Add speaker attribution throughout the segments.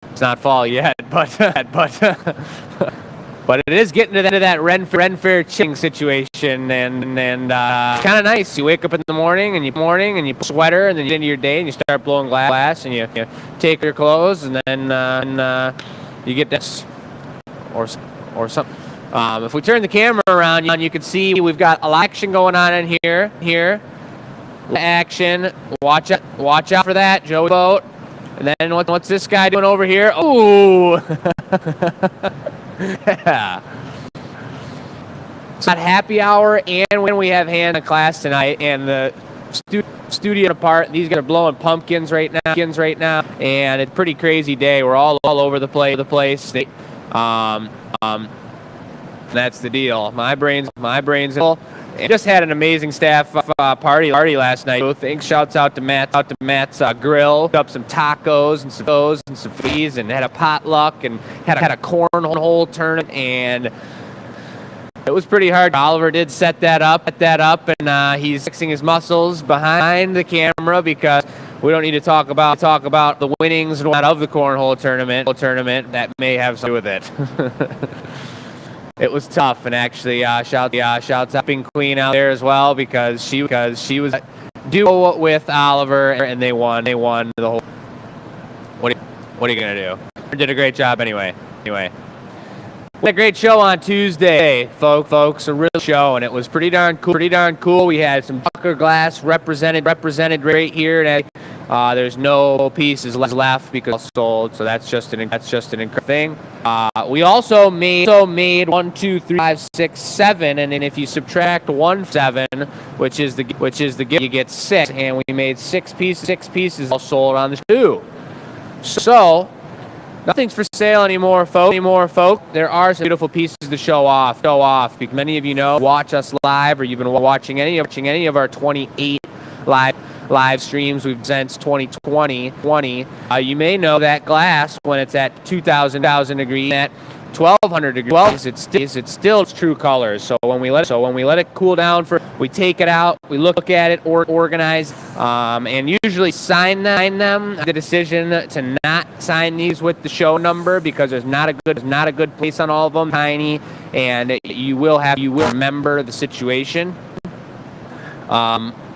Speaker 1: It's not fall yet, but but it is getting to that Ren Fair chilling situation, and kind of nice. You wake up in the morning and you put a sweater, and then you get into your day and you start blowing glass, and you take your clothes, and then you get this or something. If we turn the camera around, you can see we've got a lot of action going on in here. Action. Watch out for that, Joey boat. And then what's this guy doing over here? Ooh. Yeah. It's not happy hour, and when we have hand in class tonight, and the studio apart. These guys are blowing pumpkins right now, and it's a pretty crazy day. We're all over the place. That's the deal. My brain's full. Just had an amazing staff party last night. Thanks, shouts out to Matt's grill. Up some tacos and some fees, and had a potluck and had a cornhole tournament, and it was pretty hard. Oliver did set that up, and he's flexing his muscles behind the camera because we don't need to talk about the winnings and of the cornhole tournament. That may have something to do with it. It was tough, and actually, shouts out Pink Queen out there as well because she was duo with Oliver, and they won the whole. What are you gonna do? Did a great job anyway. We had a great show on Tuesday, folks. A real show, and it was pretty darn cool. We had some Tucker glass represented right here, and there's no pieces left because it's sold. So that's just an incredible thing. We also made 1, 2, 3, 5, 6, 7, and then if you subtract 1, 7, which is the gift, you get 6, and we made 6 pieces all sold on the show. So nothing's for sale anymore, folk. There are some beautiful pieces to show off. Because many of you know, watch us live, or you've been watching any of our 28 live streams we've since 2020. You may know that glass, when it's at 2,000 degrees, at 1,200 degrees, it's still its true colors. So when we let it cool down, we take it out, we look at it, organize, and usually sign them. The decision to not sign these with the show number because there's not a good place on all of them, tiny, and you will remember the situation.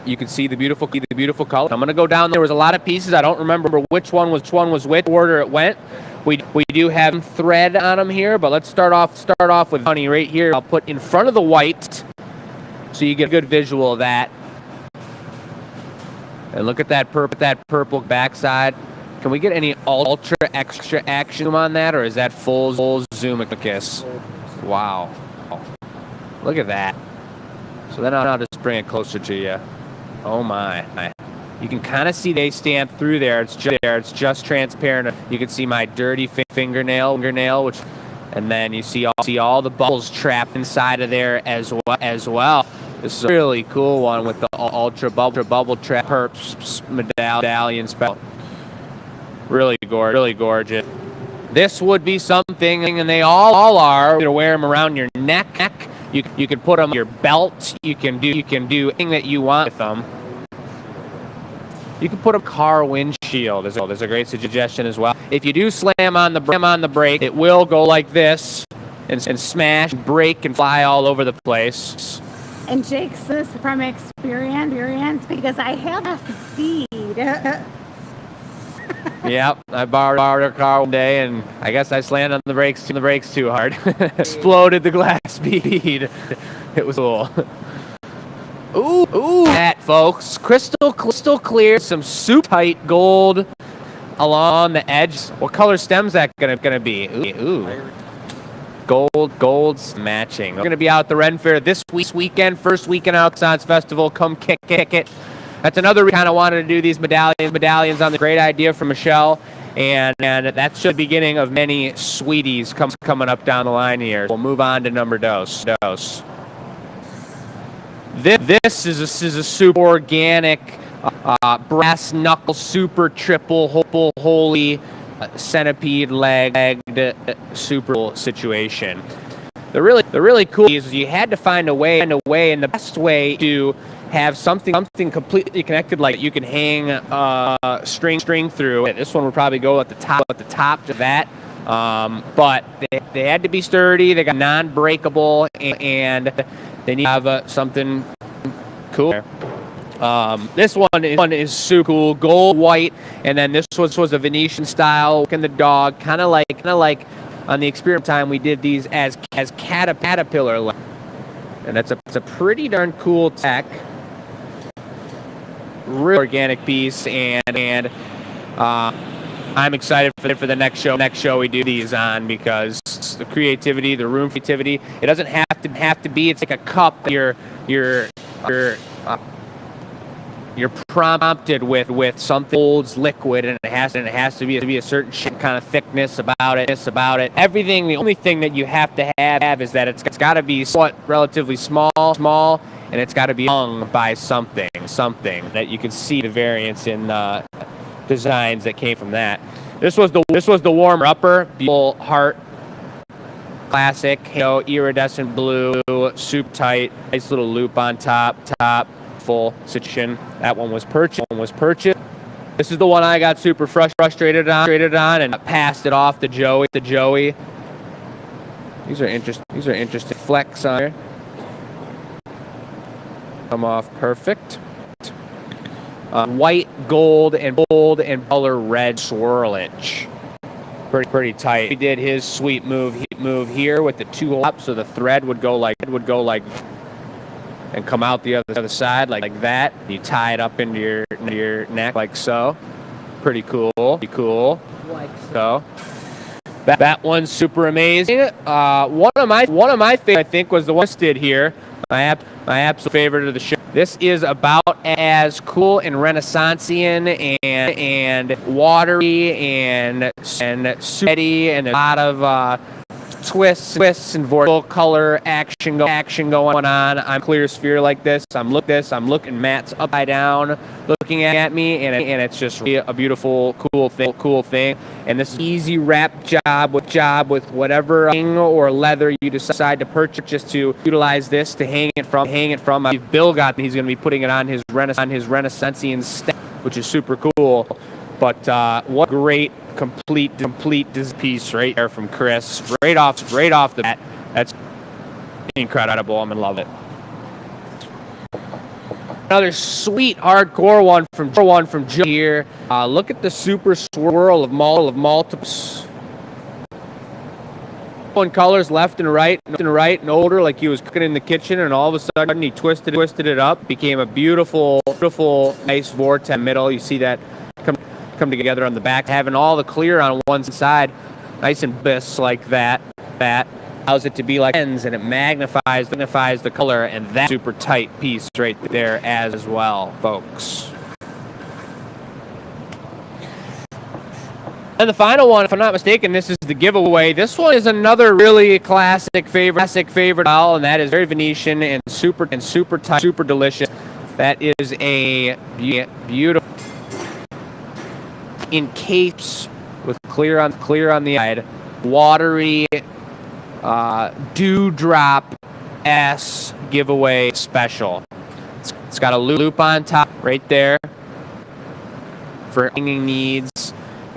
Speaker 1: You can see the beautiful color. I'm gonna go down. There was a lot of pieces. I don't remember which one was which order it went. We do have thread on them here, but let's start off with honey right here. I'll put in front of the white, so you get a good visual of that. And look at that purple backside. Can we get any ultra extra action on that, or is that full zoom kiss? Wow. Look at that. So then I'll just bring it closer to you. Oh my. You can kind of see they stamp through there. It's just transparent. You can see my dirty fingernail, and then you see all the bubbles trapped inside of there as well. This is a really cool one with the ultra bubble trap perps medallion spell. Really gorgeous. This would be something, and they all are. You wear them around your neck. You can put them on your belt. You can do anything that you want with them. You can put a car windshield. There's a great suggestion as well. If you do slam on the brake, it will go like this and smash, break, and fly all over the place.
Speaker 2: And Jake's this from experience because I have a speed.
Speaker 1: Yep, I borrowed her car one day, and I guess I slammed on the brakes too hard. Exploded the glass bead. It was cool. Ooh, that, folks, crystal clear, some super tight gold along the edge. What color stem's that gonna be? Ooh. Gold's matching. We're gonna be out at the Ren Fair this weekend, first weekend out Science Festival. Come kick it. That's another reason I kind of wanted to do these medallions on the great idea from Michelle, and that's the beginning of many sweeties coming up down the line here. We'll move on to number dos. This is a super organic brass knuckle super triple holy centipede legged super situation. The really cool is you had to find a way, and the best way to have something completely connected, like you can hang string through it. This one would probably go at the top to that. But they had to be sturdy. They got non-breakable, and they need to have something cool. This one is super cool, gold, white, and then this was a Venetian style. Look in the dog, kind of like on the experiment time we did these as caterpillar, and it's a pretty darn cool tech. Real organic piece, and I'm excited for the next show we do these on, because the creativity, the room creativity. It doesn't have to be. It's like a cup. You're prompted with something holds liquid, and it has to be a certain kind of thickness about it. Everything. The only thing that you have to have is that it's got to be somewhat relatively small, and it's got to be hung by something that you can see the variance in designs that came from that. This was the warmer upper, beautiful heart, classic, iridescent blue, super tight, nice little loop on top. Full situation. That one was purchased. This is the one I got super frustrated on and passed it off to Joey. These are interesting flex on here. Come off perfect. White, gold, and color red swirlage. Pretty tight. He did his sweet move here with the two hops, so the thread would go like and come out the other side like that. You tie it up into your neck like so. Pretty cool. Like so. That one's super amazing. One of my favorites, I think, was the one I did here. My absolute favorite of the show. This is about as cool and Renaissanceian and watery and sweaty, and there's a lot of twists and vortical color action going on. I'm clear sphere like this. I'm looking. Matt's upside down, looking at me, and it's just a beautiful, cool thing. And this easy wrap job with whatever thing or leather you decide to purchase, just to utilize this to hang it from. Bill got. He's going to be putting it on his Renaissanceian step, which is super cool. But what great complete piece right there from Chris, right off the bat. That's incredible. I'm in love with it. Another sweet hardcore one from Joe here. Look at the super swirl of multiples. One colors left and right and older, like he was cooking in the kitchen, and all of a sudden he twisted it up, became a beautiful nice vortex middle. You see that come together on the back, having all the clear on one side, nice and bliss like that allows it to be like ends, and it magnifies the color, and that super tight piece right there as well, folks. And the final one, if I'm not mistaken, this is the giveaway. This one is another really classic favorite doll, and that is very Venetian and super tight, super delicious. That is a beautiful in capes with clear on the side, watery dewdrop S giveaway special. It's got a loop on top right there for hanging needs,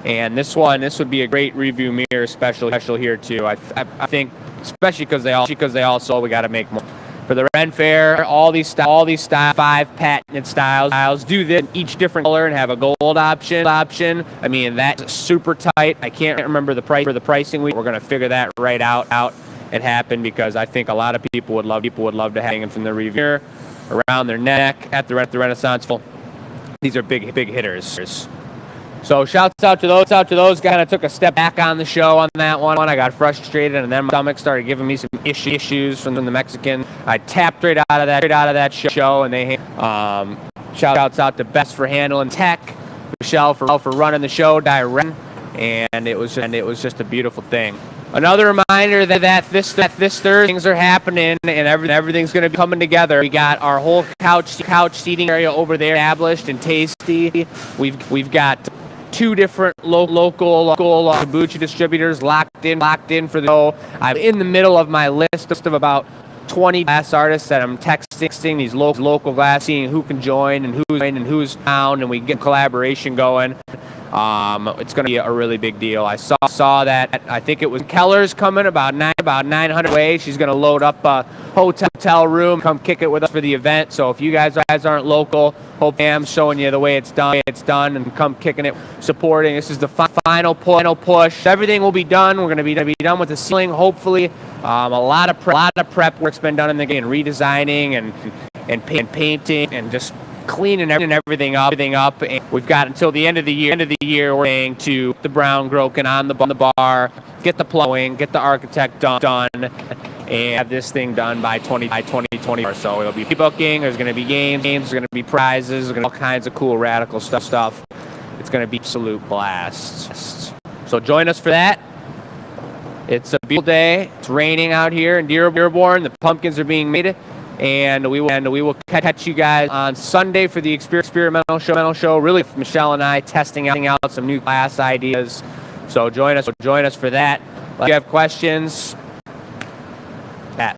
Speaker 1: and this would be a great review mirror special here too. I think, especially because they all sold, we got to make more. For the Ren Fair, all these styles, 5 patented styles, do this in each different color and have a gold option. I mean, that's super tight. I can't remember the price for the pricing. We're going to figure that right out and happen, because I think a lot of people would love to hang them from the review around their neck at the Renaissance. These are big hitters. So shouts out to those guys. Kind of took a step back on the show on that one. I got frustrated, and then my stomach started giving me some issues from the Mexican. I tapped right out of that show, and they shouts out to Bess for handling tech, Michelle for running the show direct, and it was just a beautiful thing. Another reminder that this Thursday things are happening, and everything's going to be coming together. We got our whole couch seating area over there established and tasty. We've got 2 different local kombucha distributors locked in for the show. I'm in the middle of my list of about 20 glass artists that I'm texting these local glass, seeing who can join and who's found, and we get collaboration going. It's going to be a really big deal. I saw that. I think it was Keller's coming about 900 away. She's going to load up a hotel room, come kick it with us for the event. So if you guys aren't local, hope I'm showing you the way it's done, and come kicking it, supporting. This is the final push. Everything will be done. We're going to be done with the ceiling, hopefully. A lot of prep work's been done in the game, redesigning and painting and just cleaning everything up. And we've got until the end of the year. We're going to the brown broken on the bar, get the plumbing, get the architect done, and have this thing done by 2020. So it'll be booking. There's going to be games. There's going to be prizes. There's going to be all kinds of cool radical stuff. It's going to be absolute blast. So join us for that. It's a beautiful day. It's raining out here in Dearborn. The pumpkins are being made. And we will catch you guys on Sunday for the experimental show. Really, Michelle and I testing out some new class ideas. So join us for that. If you have questions,